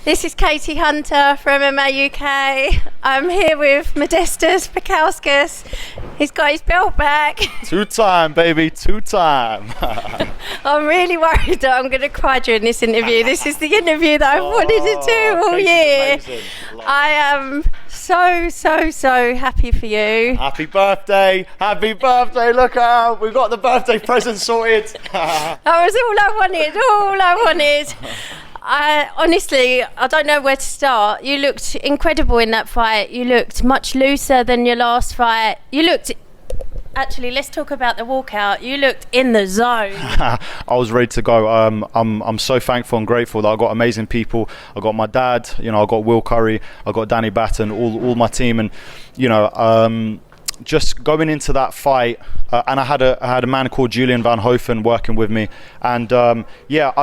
This is Katie Hunter from MMA UK. I'm here with Modestas Bukauskas. He's got his belt back. 2-time, baby, 2-time. I'm really worried that I'm going to cry during this interview. This is the interview that I've wanted to do all year. I am so happy for you. Happy birthday, look out, we've got the birthday present sorted. That was all I wanted. Honestly, I don't know where to start. You looked incredible in that fight. You looked much looser than your last fight. Actually, let's talk about the walkout. You looked in the zone. I was ready to go. I'm so thankful and grateful that I got amazing people. I got my dad, I got Will Curry, I got Danny Batten, all my team, and just going into that fight, and I had a man called Julian Van Hofen working with me, and I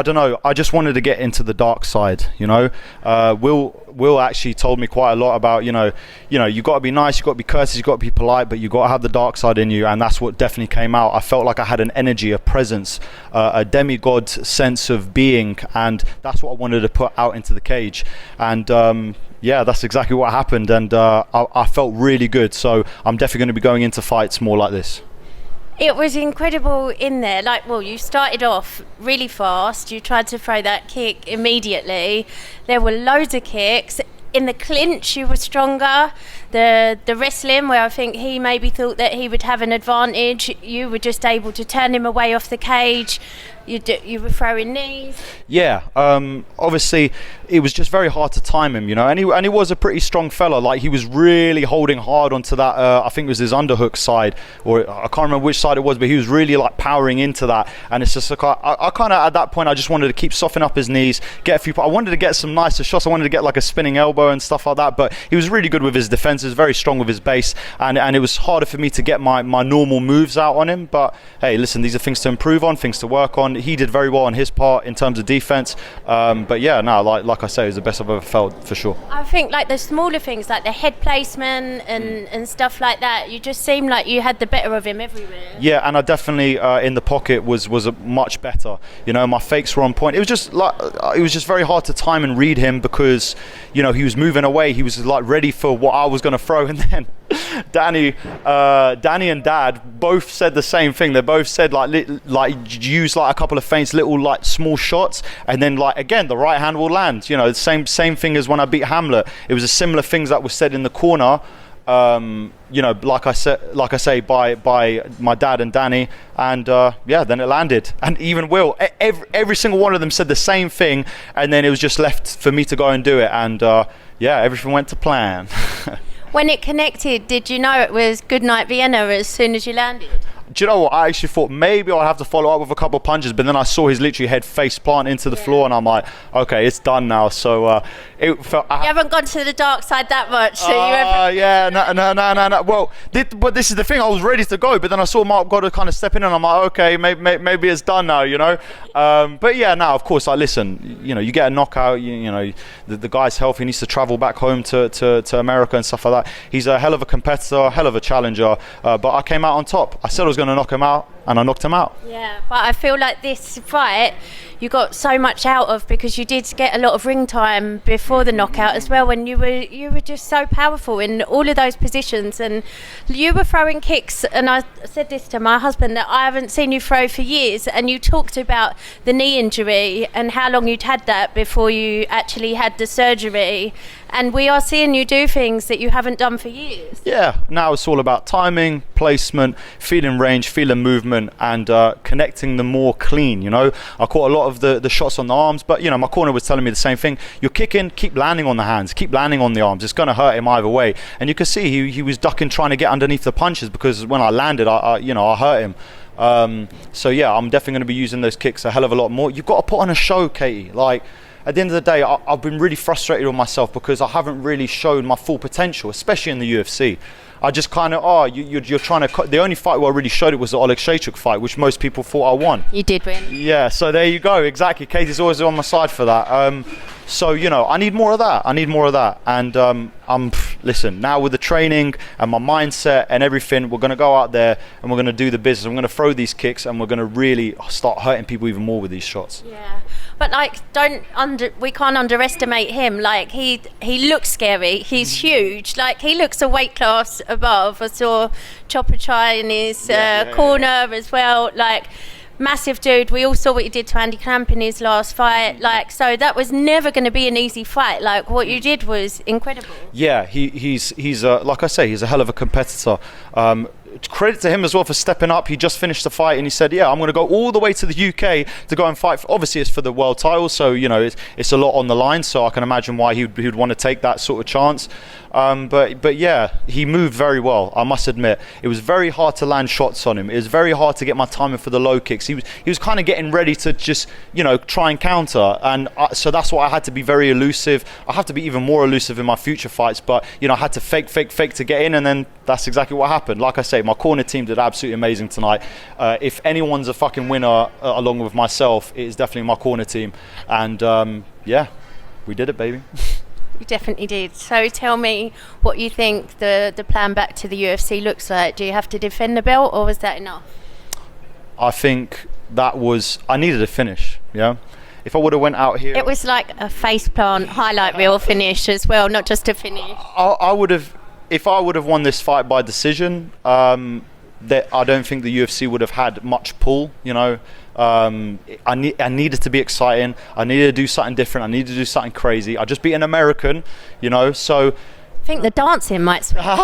don't know, I just wanted to get into the dark side. Will actually told me quite a lot about you got to be nice, you got to be courteous, you got to be polite, but you got to have the dark side in you, and that's what definitely came out. I felt like I had an energy, a presence, a demigod sense of being, and that's what I wanted to put out into the cage, and that's exactly what happened, and I felt really good. So I'm definitely going to be going into fights more like this. It was incredible in there. You started off really fast. You tried to throw that kick immediately. There were loads of kicks. In the clinch, you were stronger. The wrestling, where I think he maybe thought that he would have an advantage, you were just able to turn him away off the cage. You were throwing knees. Yeah, obviously it was just very hard to time him, and he was a pretty strong fella. Like, he was really holding hard onto that. I think it was his underhook side, or I can't remember which side it was, but he was really like powering into that. And it's just like I kind of at that point I just wanted to keep softening up his knees, get a few. I wanted to get some nicer shots. I wanted to get like a spinning elbow and stuff like that. But he was really good with his defense. He was very strong with his base, and it was harder for me to get my normal moves out on him. But hey, listen, these are things to improve on, things to work on. He did very well on his part in terms of defense, like I say, it was the best I've ever felt, for sure. I think like the smaller things, like the head placement and stuff like that, you just seemed like you had the better of him everywhere. Yeah, and I definitely in the pocket was much better. My fakes were on point. It was just very hard to time and read him, because he was moving away. He was like ready for what I was going to throw, and then Danny and Dad both said the same thing. They both said like use like a couple of feints, little like small shots, and then like again the right hand will land. The same thing as when I beat Hamlet. It was a similar things that was said in the corner. Like I say by my dad and Danny, and then it landed. And even Will, every single one of them said the same thing, and then it was just left for me to go and do it, and everything went to plan. When it connected, did you know it was good night Vienna as soon as you landed? Do you know what? I actually thought maybe I'll have to follow up with a couple of punches, but then I saw his literally head face plant into the floor, and I'm like, okay, it's done now. So it felt. You haven't gone to the dark side that much, so no. Well, but this is the thing. I was ready to go, but then I saw Mark Goddard kind of step in, and I'm like, okay, maybe it's done now, But yeah, now of course, listen. You get a knockout. The guy's healthy. He needs to travel back home to America and stuff like that. He's a hell of a competitor, a hell of a challenger. But I came out on top. I said I was going to knock him out, and I knocked him out. Yeah, but I feel like this fight you got so much out of, because you did get a lot of ring time before the knockout as well, and you were just so powerful in all of those positions, and you were throwing kicks, and I said this to my husband, that I haven't seen you throw for years, and you talked about the knee injury and how long you'd had that before you actually had the surgery, and we are seeing you do things that you haven't done for years. Yeah, now it's all about timing, placement, feeling range, feeling movement, and connecting them more clean. I caught a lot of the shots on the arms, but my corner was telling me the same thing. You're kicking, keep landing on the hands, keep landing on the arms. It's going to hurt him either way. And you could see he was ducking, trying to get underneath the punches, because when I landed, I hurt him. I'm definitely going to be using those kicks a hell of a lot more. You've got to put on a show, Katie. Like, at the end of the day, I've been really frustrated with myself, because I haven't really shown my full potential, especially in the UFC. I just kind of, you're trying to. The only fight where I really showed it was the Oleg Shaychuk fight, which most people thought I won. You did win. Yeah, so there you go. Exactly. Katie's always on my side for that. So, you know, I need more of that. And listen, now with the training and my mindset and everything, we're going to go out there and we're going to do the business. I'm going to throw these kicks and we're going to really start hurting people even more with these shots. Yeah, but like, we can't underestimate him. Like, he looks scary. He's huge. Like, he looks a weight class above. I saw Chopper Chai in his corner as well. Like, massive dude. We all saw what you did to Andy Clamp in his last fight. Like, so that was never going to be an easy fight. Like, what you did was incredible. Yeah, he's like I say, he's a hell of a competitor. Credit to him as well for stepping up. He just finished the fight and he said, yeah, I'm going to go all the way to the UK to go and fight. Obviously, it's for the world title, so, you know, it's a lot on the line, so I can imagine why he would want to take that sort of chance. But yeah, he moved very well, I must admit. It was very hard to land shots on him. It was very hard to get my timing for the low kicks. He was kind of getting ready to just, you know, try and counter, and so that's why I had to be very elusive. I have to be even more elusive in my future fights, but, you know, I had to fake to get in, and then that's exactly what happened. Like I say, my corner team did absolutely amazing tonight. If anyone's a fucking winner along with myself, it is definitely my corner team. And yeah, we did it, baby. You definitely did. So tell me what you think the plan back to the UFC looks like. Do you have to defend the belt, or was that enough? I think I needed a finish, yeah. If I would have went out here... It was like a faceplant highlight reel finish as well, not just a finish. I would have... If I would have won this fight by decision, I don't think the UFC would have had much pull, you know. I needed to be exciting. I needed to do something different. I needed to do something crazy. I just beat an American, you know, so... I think the dancing might swing. Do you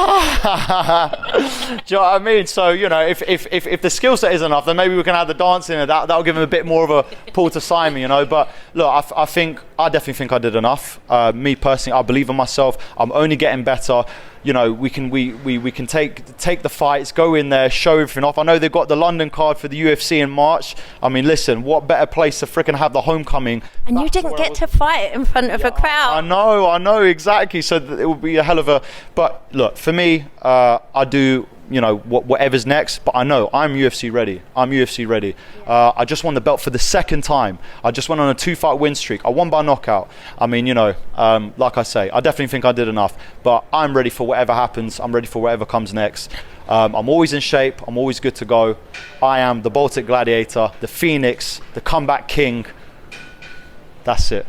know what I mean? So, you know, if the skill set is enough, then maybe we can add the dancing, and that'll give him a bit more of a pull to sign me, you know. But look, I definitely think I did enough. Me personally, I believe in myself. I'm only getting better. You know, we can take the fights, go in there, show everything off. I know they've got the London card for the UFC in March. I mean, listen, what better place to freaking have the homecoming? And you didn't get to fight in front of a crowd. I know, exactly. So it would be a hell of a... But look, for me, I do... You know, whatever's next, but I know I'm UFC ready. Yeah. I just won the belt for the second time. I just went on a 2-fight win streak. I won by knockout. I mean, you know, like I say, I definitely think I did enough, but I'm ready for whatever happens. I'm ready for whatever comes next. I'm always in shape. I'm always good to go. I am the Baltic Gladiator, the Phoenix, the comeback king. That's it.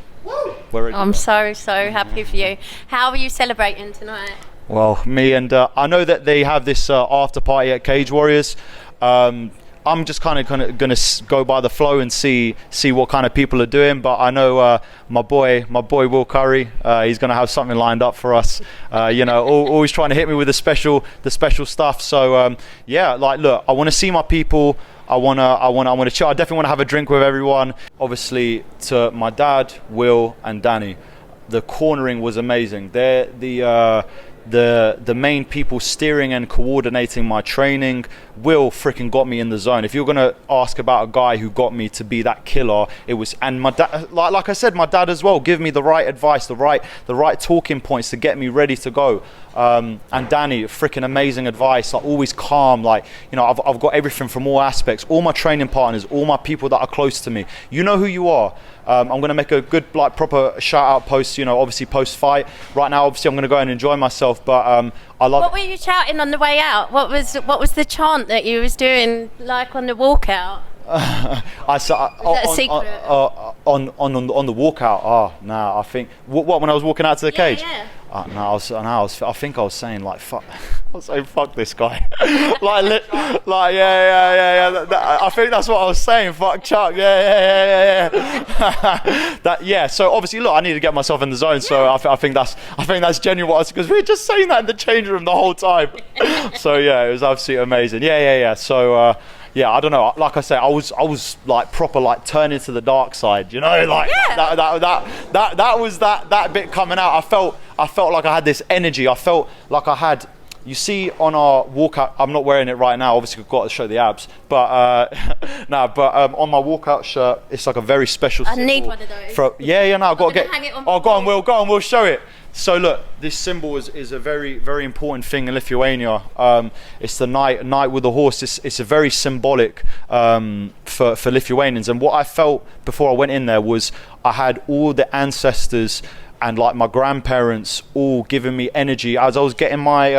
I'm so happy for you. How are you celebrating tonight? Well, me and I know that they have this after party at Cage Warriors. I'm just kind of going to go by the flow and see what kind of people are doing. But I know my boy Will Curry, he's going to have something lined up for us. You know, always trying to hit me with the special stuff. So yeah, like, look, I want to see my people. I want to chill. I definitely want to have a drink with everyone. Obviously, to my dad, Will, and Danny, the cornering was amazing. They're the main people steering and coordinating my training. Will freaking got me in the zone. If you're gonna ask about a guy who got me to be that killer, it was, and my dad, like I said, my dad as well, give me the right advice, the right talking points to get me ready to go. And Danny, freaking amazing advice, like always calm, like, you know, I've got everything from all aspects, all my training partners, all my people that are close to me. You know who you are. I'm going to make a good, like, proper shout out post, you know, obviously post fight. Right now, obviously I'm going to go and enjoy myself, but I love... What were you shouting on the way out? What was the chant that you was doing, like, on the walkout? Was that a secret? On the walkout. Oh, no, I think what when I was walking out to the cage. Yeah. I think I was saying, like, fuck. I was saying, fuck this guy. Yeah. I think that's what I was saying. Fuck Chuck. Yeah. So obviously, look, I need to get myself in the zone. So I think that's genuine, because we were just saying that in the change room the whole time. So yeah, it was absolutely amazing. Yeah. So. Yeah, I don't know. Like I say, I was like proper, like, turning to the dark side. You know, like that was that bit coming out. I felt like I had this energy. I felt like I had. You see on our walkout, I'm not wearing it right now. Obviously, I've got to show the abs. But on my walkout shirt, it's like a very special. I need one of those. No, I've got to get. Hang it on Go on, Will, show it. So look, this symbol is a very, very important thing in Lithuania. It's the knight with the horse. It's a very symbolic for Lithuanians. And what I felt before I went in there was I had all the ancestors and like my grandparents all giving me energy as I was getting my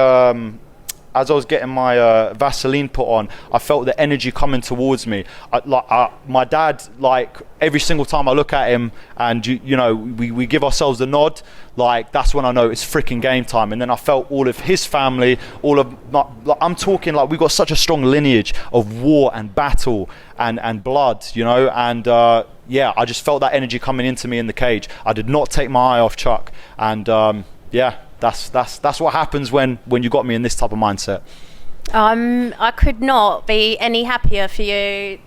Vaseline put on. I felt the energy coming towards me. My dad, like every single time I look at him and you know we give ourselves the nod, like that's when I know it's freaking game time. And then I felt all of his family, I'm talking like we've got such a strong lineage of war and battle and blood, you know, and yeah, I just felt that energy coming into me in the cage. I did not take my eye off Chuck, and yeah, that's what happens when you got me in this type of mindset. I could not be any happier for you.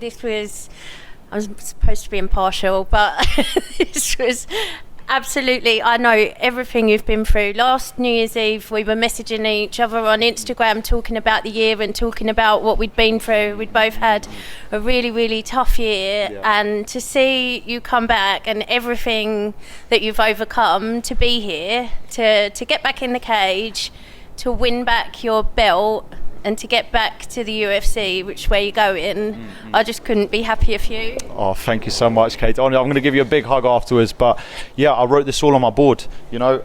I'm supposed to be impartial, but this was absolutely, I know everything you've been through. Last New Year's Eve, we were messaging each other on Instagram, talking about the year and talking about what we'd been through. We'd both had a really, really tough year, yeah. And to see you come back and everything that you've overcome, to be here, to get back in the cage, to win back your belt, and to get back to the UFC, which way you're going, I just couldn't be happier for you. Oh, thank you so much, Kate. I'm going to give you a big hug afterwards, but yeah, I wrote this all on my board, you know.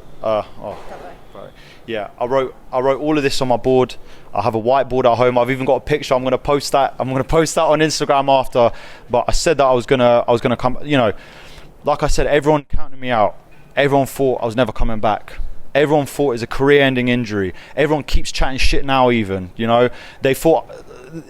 Yeah, I wrote all of this on my board. I have a whiteboard at home. I've even got a picture. I'm going to post that on Instagram after. But I said that I was gonna come. You know, like I said, everyone counted me out. Everyone thought I was never coming back. Everyone thought it's a career-ending injury. Everyone keeps chatting shit now even, you know. They thought,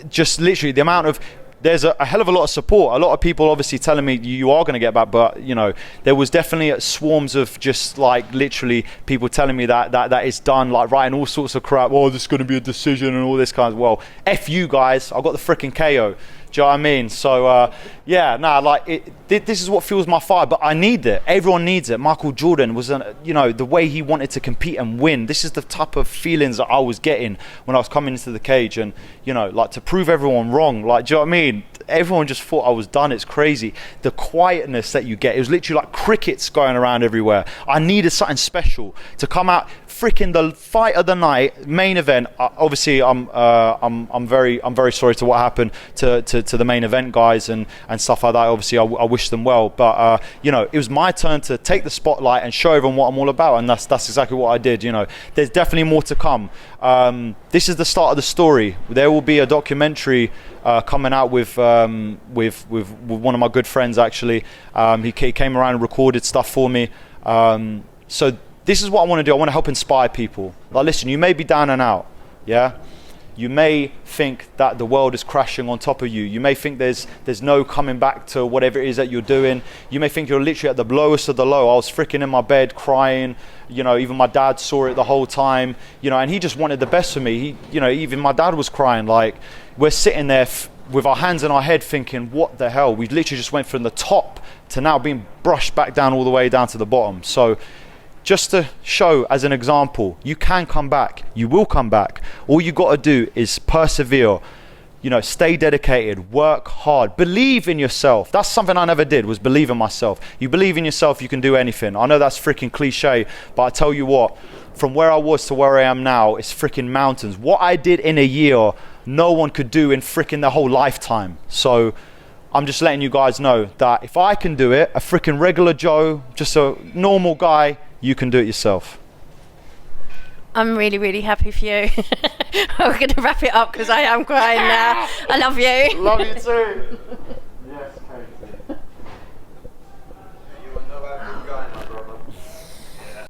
just literally the amount of, there's a hell of a lot of support. A lot of people obviously telling me you are going to get back, but you know, there was definitely swarms of just like literally people telling me that it's done, like writing all sorts of crap. Oh, this is going to be a decision and all this kind of, well, F you guys, I got the freaking KO. Do you know what I mean? So yeah, this is what fuels my fire, but I need it. Everyone needs it. Michael Jordan was, you know, the way he wanted to compete and win. This is the type of feelings that I was getting when I was coming into the cage, and you know, like to prove everyone wrong. Like, do you know what I mean? Everyone just thought I was done. It's crazy. The quietness that you get. It was literally like crickets going around everywhere. I needed something special to come out. Freaking the fight of the night, main event. Obviously, I'm very sorry to what happened to the main event guys and stuff like that. Obviously, I wish them well, but you know, it was my turn to take the spotlight and show everyone what I'm all about, and that's exactly what I did. You know, there's definitely more to come. This is the start of the story. There will be a documentary coming out with one of my good friends. Actually, he came around and recorded stuff for me. So. This is what I want to do. I want to help inspire people. Like, listen, you may be down and out, yeah? You may think that the world is crashing on top of you. You may think there's no coming back to whatever it is that you're doing. You may think you're literally at the lowest of the low. I was freaking in my bed crying. You know, even my dad saw it the whole time. You know, and he just wanted the best for me. You know, even my dad was crying. Like, we're sitting there with our hands in our head thinking, what the hell? We literally just went from the top to now being brushed back down all the way down to the bottom. So, just to show as an example, you can come back, you will come back. All you got to do is persevere, you know, stay dedicated, work hard, believe in yourself. That's something I never did, was believe in myself. You believe in yourself, you can do anything. I know that's freaking cliche, but I tell you what, from where I was to where I am now, it's freaking mountains. What I did in a year, no one could do in freaking their whole lifetime. So I'm just letting you guys know that if I can do it, a freaking regular Joe, just a normal guy, you can do it yourself. I'm really, really happy for you. We're going to wrap it up because I am crying now. I love you. Love you too.